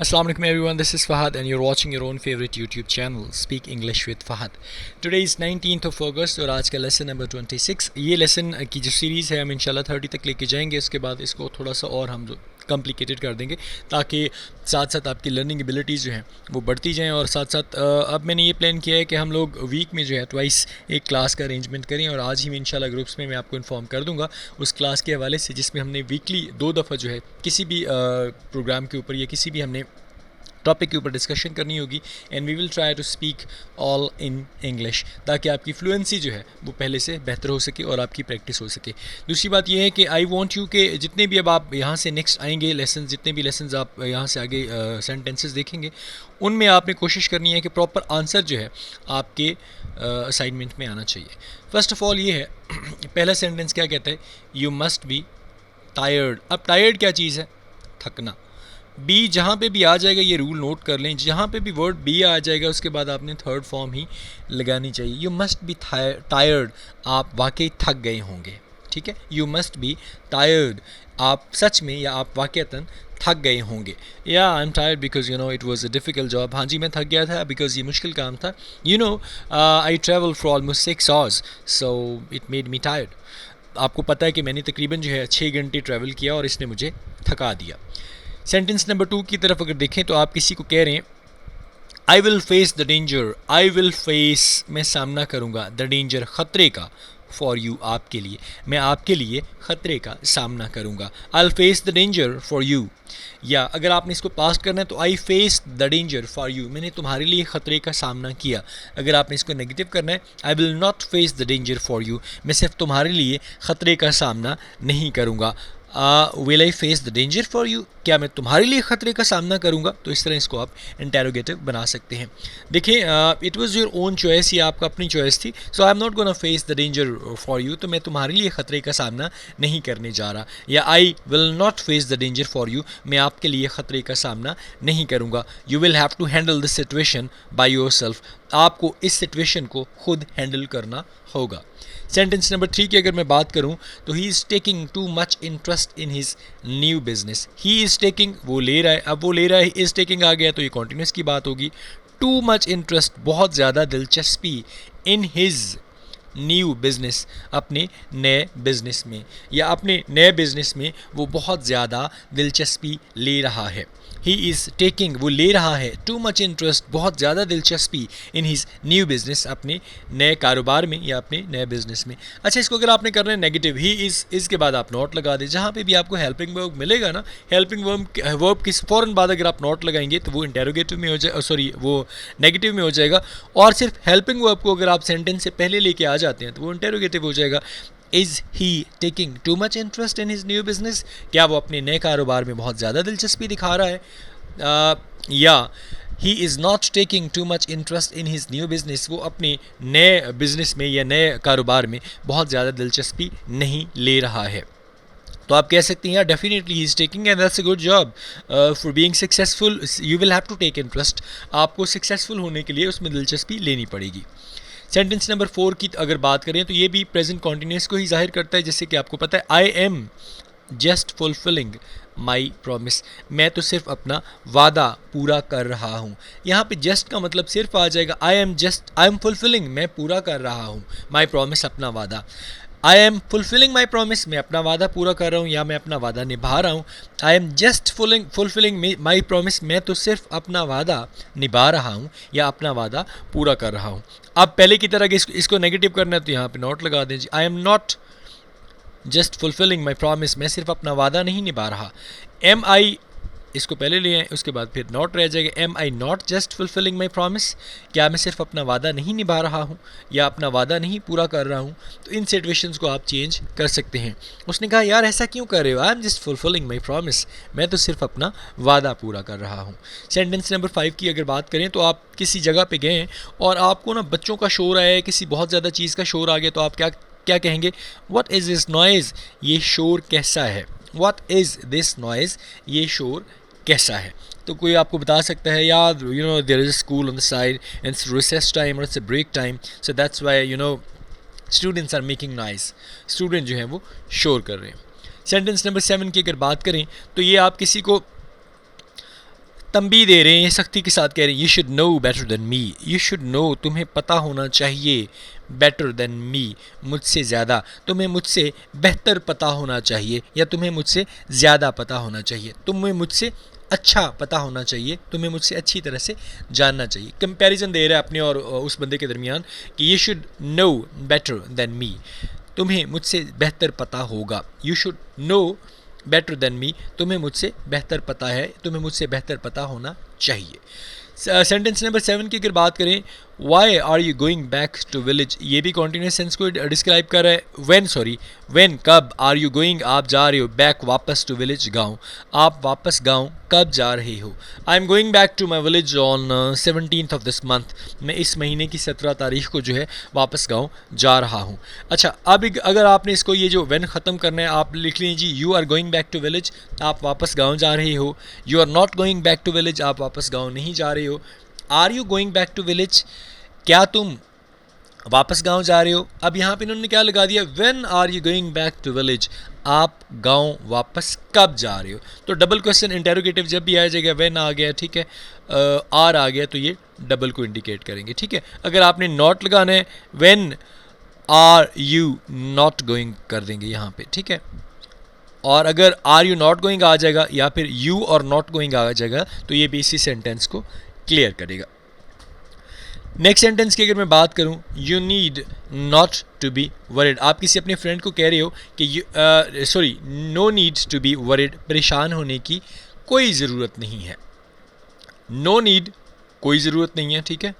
Assalamu alaikum everyone, this is Fahad and you're watching your own favorite YouTube channel Speak English with Fahad. Today is 19th of August और आज का lesson number 26। ये lesson की जो series है हम इंशाल्लाह 30 तक लेके जाएंगे। उसके बाद इसको थोड़ा सा और हम कॉम्प्लिकेटेड कर देंगे ताकि साथ साथ आपकी लर्निंग एबिलिटीज़ जो हैं वो बढ़ती जाएं। और साथ साथ अब मैंने ये प्लान किया है कि हम लोग वीक में जो है ट्वाइस एक क्लास का अरेंजमेंट करें और आज ही मैं इंशाल्लाह ग्रुप्स में मैं आपको इन्फॉर्म कर दूंगा उस क्लास के हवाले से जिसमें हमने वीकली 2 दफ़ा जो है किसी भी प्रोग्राम के ऊपर या किसी भी हमने टॉपिक के ऊपर डिस्कशन करनी होगी and we will try to speak all in English ताकि आपकी फ्लुएंसी जो है वो पहले से बेहतर हो सके और आपकी प्रैक्टिस हो सके। दूसरी बात ये है कि आई वांट यू के जितने भी अब आप यहाँ से नेक्स्ट आएंगे लेसन, जितने भी लेसन आप यहाँ से आगे सेंटेंसेस देखेंगे उनमें आपने कोशिश करनी है कि प्रॉपर आंसर जो है आपके असाइनमेंट में आना चाहिए। फर्स्ट ऑफ ऑल ये है पहला सेंटेंस क्या कहता है, यू मस्ट बी टायर्ड। अब टायर्ड क्या चीज़ है, थकना। बी जहाँ पे भी आ जाएगा ये रूल नोट कर लें, जहाँ पे भी वर्ड बी आ जाएगा उसके बाद आपने थर्ड फॉर्म ही लगानी चाहिए। यू मस्ट बी टायर्ड, आप वाकई थक गए होंगे, ठीक है। यू मस्ट बी टायर्ड, आप सच में या आप वाकईतन थक गए होंगे। या I am tired because you know it was a difficult job. हाँ जी मैं थक गया था बिकॉज ये मुश्किल काम था। You know I travel for almost 6 hours so it made me tired. आपको पता है कि मैंने तकरीबन जो है 6 घंटे ट्रैवल किया और इसने मुझे थका दिया। सेंटेंस नंबर 2 की तरफ अगर देखें तो आप किसी को कह रहे हैं I will face the danger. I will face, मैं सामना करूँगा, द डेंजर, ख़तरे का, फॉर यू, आपके लिए, मैं आपके लिए ख़तरे का सामना करूँगा। I will face the danger for you. या अगर आपने इसको पास्ट करना है तो I face the danger for you, मैंने तुम्हारे लिए ख़तरे का सामना किया। अगर आपने इसको नेगेटिव करना है, आई will not face the danger for you, मैं सिर्फ तुम्हारे लिए ख़तरे का सामना नहीं करूँगा। Will I face the danger for you, क्या मैं तुम्हारे लिए ख़तरे का सामना करूँगा। तो इस तरह इसको आप इंटेरोगेटिव बना सकते हैं। देखिए it was your own choice, ये आपका अपनी चॉइस थी। So I am not gonna face the danger for you, तो मैं तुम्हारे लिए ख़तरे का सामना नहीं करने जा रहा। या I will not face the danger for you, मैं आपके लिए ख़तरे का सामना नहीं करूँगा। You will have to handle this situation by yourself, आपको इस सिचुएशन को खुद हैंडल करना होगा। सेंटेंस नंबर 3 की अगर मैं बात करूं तो ही is taking too much interest in his new business. He is taking, वो ले रहा है, अब वो ले रहा है, इज़ टेकिंग आ गया तो ये कॉन्टिन्यूस की बात होगी। टू मच इंटरेस्ट, बहुत ज़्यादा दिलचस्पी, इन हिज न्यू बिज़नेस, अपने नए बिज़नेस में, या अपने नए बिज़नेस में वो बहुत ज़्यादा दिलचस्पी ले रहा है। ही इज़ टेकिंग, वो ले रहा है, टू मच इंटरेस्ट, बहुत ज़्यादा दिलचस्पी, इन हिज न्यू बिज़नेस, अपने नए कारोबार में या अपने नए बिज़नेस में। अच्छा इसको अगर आपने करना है नेगेटिव, ही इज़ के बाद आप नॉट लगा दें। जहाँ पे भी आपको हेल्पिंग वर्ब मिलेगा ना, हेल्पिंग वर्ब के फ़ौरन बाद अगर आप नॉट लगाएंगे तो वो इंटेरोगेटिव में हो जाए, सॉरी वो नेगेटिव में हो जाएगा। और सिर्फ हेल्पिंग वर्ब को अगर आप सेंटेंस से पहले लेके आ जाते हैं तो वो इंटेरोगेटिव हो जाएगा। Is he taking too much interest in his new business, क्या वो अपने नए कारोबार में बहुत ज़्यादा दिलचस्पी दिखा रहा है। या he is not taking too much interest in his new business, वो अपने नए बिज़नेस में या नए कारोबार में बहुत ज़्यादा दिलचस्पी नहीं ले रहा है। तो आप कह सकते हैं definitely he is taking and that's a good job for being successful. You will have to take interest, आपको सक्सेसफुल होने के लिए उसमें दिलचस्पी लेनी पड़ेगी। सेंटेंस नंबर 4 की अगर बात करें तो ये भी प्रेजेंट कॉन्टिन्यूस को ही जाहिर करता है। जैसे कि आपको पता है I am just fulfilling my promise, मैं तो सिर्फ अपना वादा पूरा कर रहा हूँ। यहाँ पे जस्ट का मतलब सिर्फ आ जाएगा, आई एम फुलफिलिंग, मैं पूरा कर रहा हूँ, माई प्रॉमिस, अपना वादा। I am fulfilling my promise, मैं अपना वादा पूरा कर रहा हूँ या मैं अपना वादा निभा रहा हूँ। I am just fulfilling my promise, मैं तो सिर्फ अपना वादा निभा रहा हूँ या अपना वादा पूरा कर रहा हूँ। अब पहले की तरह इसको नेगेटिव करना है तो यहाँ पे नॉट लगा दें। आई am not just fulfilling my promise, मैं सिर्फ अपना वादा नहीं निभा रहा। एम आई, इसको पहले ले आए, उसके बाद फिर नॉट रह जाएगा। Am I not just fulfilling my promise, क्या मैं सिर्फ अपना वादा नहीं निभा रहा हूँ या अपना वादा नहीं पूरा कर रहा हूँ। तो इन सिचुएशंस को आप चेंज कर सकते हैं। उसने कहा यार ऐसा क्यों कर रहे हो, I am just fulfilling my promise, मैं तो सिर्फ अपना वादा पूरा कर रहा हूँ। सेंटेंस नंबर 5 की अगर बात करें तो आप किसी जगह पे गए और आपको ना बच्चों का शोर आया है, किसी बहुत ज़्यादा चीज़ का शोर आ गया, तो आप क्या कहेंगे, व्हाट इज़ दिस नॉइज़, ये शोर कैसा है। व्हाट इज़ दिस नॉइज़, ये शोर कैसा है। तो कोई आपको बता सकता है यार you know there is a school on the side and it's recess time और it's a break time, so that's why you know students are making noise, student जो हैं वो शोर कर रहे हैं। सेंटेंस नंबर 7 की अगर बात करें तो ये आप किसी को तंबी दे रहे हैं, सख्ती के साथ कह रहे हैं, you should know better than me, you should know तुम्हें पता होना चाहिए, बेटर देन मी मुझसे ज़्यादा, तुम्हें मुझसे बेहतर पता होना चाहिए, या तुम्हें मुझसे ज़्यादा पता होना चाहिए, तुम्हें मुझसे अच्छा पता होना चाहिए, तुम्हें मुझसे अच्छी तरह से जानना चाहिए। कंपैरिजन दे रहा है अपने और उस बंदे के दरमियान कि you should know better than me, तुम्हें मुझसे बेहतर पता होगा, you should know better than me, तुम्हें मुझसे बेहतर पता है, तुम्हें मुझसे बेहतर पता होना चाहिए। सेंटेंस नंबर 7 की अगर बात करें, why are you going back to village, ये भी कॉन्टीन्यूस सेंस को डिस्क्राइब कर रहा है। व्हेन कब, आर यू गोइंग आप जा रहे हो, बैक वापस, टू विलेज गाँव, आप वापस गाँव कब जा रहे हो। I am going back to my village on 17th of this month, मैं इस महीने की 17 तारीख को जो है वापस गाँव जा रहा हूँ। अच्छा, अब अगर आपने इसको ये जो व्हेन ख़त्म करना है, आप लिख लीजिए you are going back to village, आप वापस गाँव जा रहे हो। You are not going back to village, आप वापस गाँव नहीं जा रहे हो। Are you going back to village, क्या तुम वापस गांव जा रहे हो। अब यहाँ पे इन्होंने क्या लगा दिया, when are you going back to village, आप गांव वापस कब जा रहे हो। तो डबल क्वेश्चन इंटेरोगेटिव जब भी आ जाएगा, व्हेन आ गया, ठीक है, आर आ गया, तो ये डबल को इंडिकेट करेंगे, ठीक है। अगर आपने नॉट लगाना है, when are you not going कर देंगे यहाँ पे, ठीक है। और अगर आर यू नॉट गोइंग आ जाएगा या फिर यू और नॉट गोइंग आ जाएगा, तो ये भी इसी सेंटेंस को क्लियर करेगा। नेक्स्ट सेंटेंस की अगर मैं बात करूं, you need not to be worried, आप किसी अपने फ्रेंड को कह रहे हो कि no needs to be worried, परेशान होने की कोई ज़रूरत नहीं है। नो नीड, कोई ज़रूरत नहीं है, ठीक है,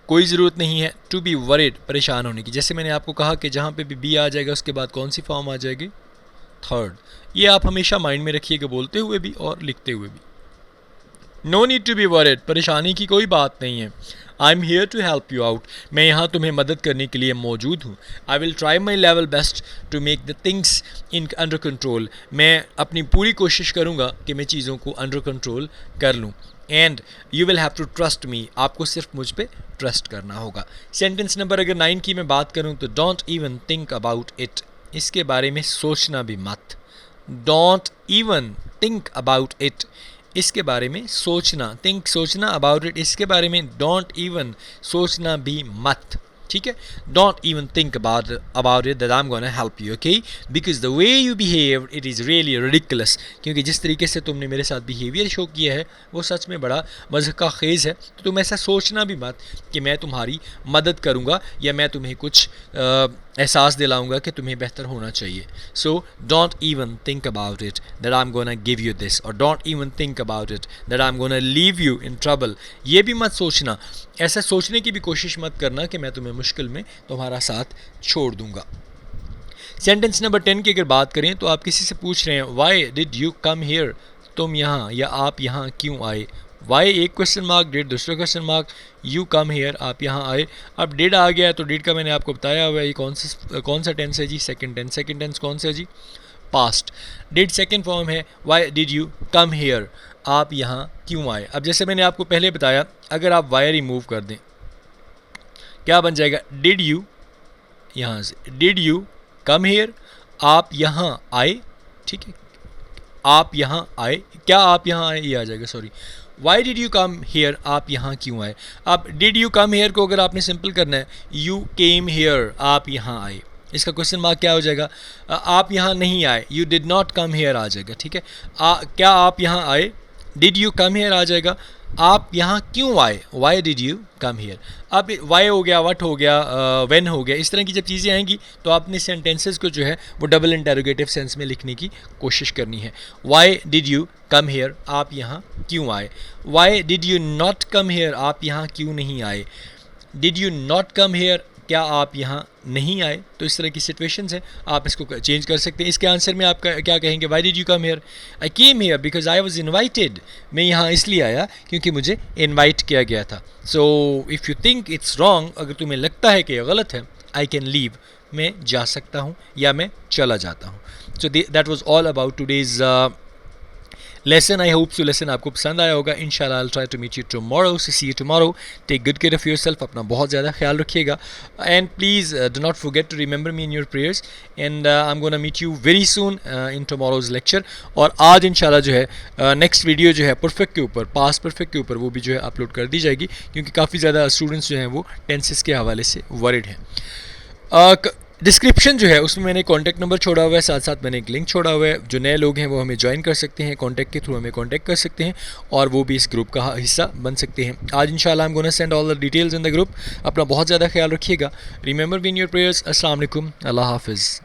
कोई ज़रूरत नहीं है, टू बी वरिड, परेशान होने की। जैसे मैंने आपको कहा कि जहाँ पे भी बी आ जाएगा उसके बाद कौन सी फॉर्म आ जाएगी, थर्ड। ये आप हमेशा माइंड में रखिएगा, बोलते हुए भी और लिखते हुए भी। No need to be worried, परेशानी की कोई बात नहीं है। I am here to help you out, मैं यहाँ तुम्हें मदद करने के लिए मौजूद हूँ। I will try my level best to make the things in under control, मैं अपनी पूरी कोशिश करूँगा कि मैं चीज़ों को अंडर कंट्रोल कर लूँ। And you will have to trust me, आपको सिर्फ मुझ पर ट्रस्ट करना होगा। सेंटेंस नंबर अगर 9 की मैं बात करूँ तो don't even think about it, इसके बारे में सोचना भी मत। Don't even think about it, इसके बारे में सोचना, थिंक सोचना, अबाउट इट इसके बारे में, डोंट इवन सोचना भी मत, ठीक है। Don't even think about it that I am gonna help you, okay, because the way you behave it is really ridiculous, क्योंकि जिस तरीके से तुमने मेरे साथ बिहेवियर शो किया है वो सच में बड़ा मज़हक का खेज़ है। तो तुम ऐसा सोचना भी मत कि मैं तुम्हारी मदद करूँगा या मैं तुम्हें कुछ एहसास दिलाऊंगा कि तुम्हें बेहतर होना चाहिए। So don't even think about it that I am gonna give you this, और don't even think about it that I am gonna leave you in trouble, ये भी मत सोचना, ऐसा सोचने की भी कोशिश मत करना कि मैं तुम्हें मुश्किल में तुम्हारा साथ छोड़ दूंगा। सेंटेंस नंबर 10 की अगर बात करें तो आप किसी से पूछ रहे हैं, Y did you come here, तुम यहाँ या आप यहाँ क्यों आए। वाई एक क्वेश्चन मार्क, डिड दूसरा question mark, you come hair आप यहाँ आए। अब डिड आ गया तो डिड का मैंने आपको बताया हुआ है, ये कौन सा टेंस है जी, सेकंड टेंस। सेकंड टेंस कौन सा है जी, पास्ट। डिड सेकंड फॉर्म है, Y did you come hair, आप यहाँ क्यों आए। अब जैसे मैंने आपको पहले बताया, अगर आप वाई रिमूव कर दें क्या बन जाएगा, डिड यू, यहाँ से डिड यू कम हेयर, आप यहाँ आए, ठीक है, आप यहाँ आए, क्या आप यहाँ आए, ये आ जाएगा, sorry, Y did you come hair, आप यहाँ क्यों आए। अब डिड यू कम हेयर को अगर आपने सिंपल करना है, यू केम हेयर, आप यहाँ आए, इसका क्वेश्चन मार्क क्या हो जाएगा, आप यहाँ नहीं आए, you did not come here आ जाएगा, ठीक है। क्या आप यहाँ आए, डिड यू कम हेयर आ जाएगा, आप यहाँ क्यों आए, why did you come here. अब वाई हो गया, वट हो गया, व्हेन हो गया, इस तरह की जब चीज़ें आएंगी तो आपने सेंटेंसेस को जो है वो डबल इंटेरोगेटिव सेंस में लिखने की कोशिश करनी है। Y did you come hair, आप यहाँ क्यों आए। Why did you not come hair, आप यहाँ क्यों नहीं आए। Did you not come hair, क्या आप यहाँ नहीं आए। तो इस तरह की सिचुएशंस हैं, आप इसको चेंज कर सकते हैं। इसके आंसर में आप क्या कहेंगे, Y did you come hair, I came here because I was invited, मैं यहाँ इसलिए आया क्योंकि मुझे इन्वाइट किया गया था। So if you think it's wrong, अगर तुम्हें लगता है कि यह गलत है, आई कैन लीव, मैं जा सकता हूँ या मैं चला जाता हूँ। So that was all about today's lesson. I hope so lesson आपको पसंद आया होगा। इंशाल्लाह I will try to meet you tomorrow, so see you tomorrow. Take good care of yourself, अपना बहुत ज़्यादा ख्याल रखिएगा and please do not forget to remember me in your prayers and I am gonna meet you very soon in tomorrow's lecture. और आज इंशाल्लाह जो है नेक्स्ट वीडियो जो है परफेक्ट के ऊपर, पास्ट परफेक्ट के ऊपर, वो भी जो है अपलोड कर दी जाएगी क्योंकि काफ़ी ज़्यादा स्टूडेंट्स जो हैं वो टेंसेस के हवाले से वरिड हैं। डिस्क्रिप्शन जो है उसमें मैंने कॉन्टैक्ट नंबर छोड़ा हुआ है, साथ साथ मैंने एक लिंक छोड़ा हुआ है। जो नए लोग हैं वो हमें ज्वाइन कर सकते हैं, कॉन्टैक्ट के थ्रू हमें कॉन्टैक्ट कर सकते हैं और वो भी इस ग्रुप का हिस्सा बन सकते हैं। आज इंशाल्लाह आई am gonna send all the details in the group. अपना बहुत ज़्यादा ख्याल रखिएगा। Remember be in your prayers. अस्सलाम वालेकुम, अल्लाह हाफिज़।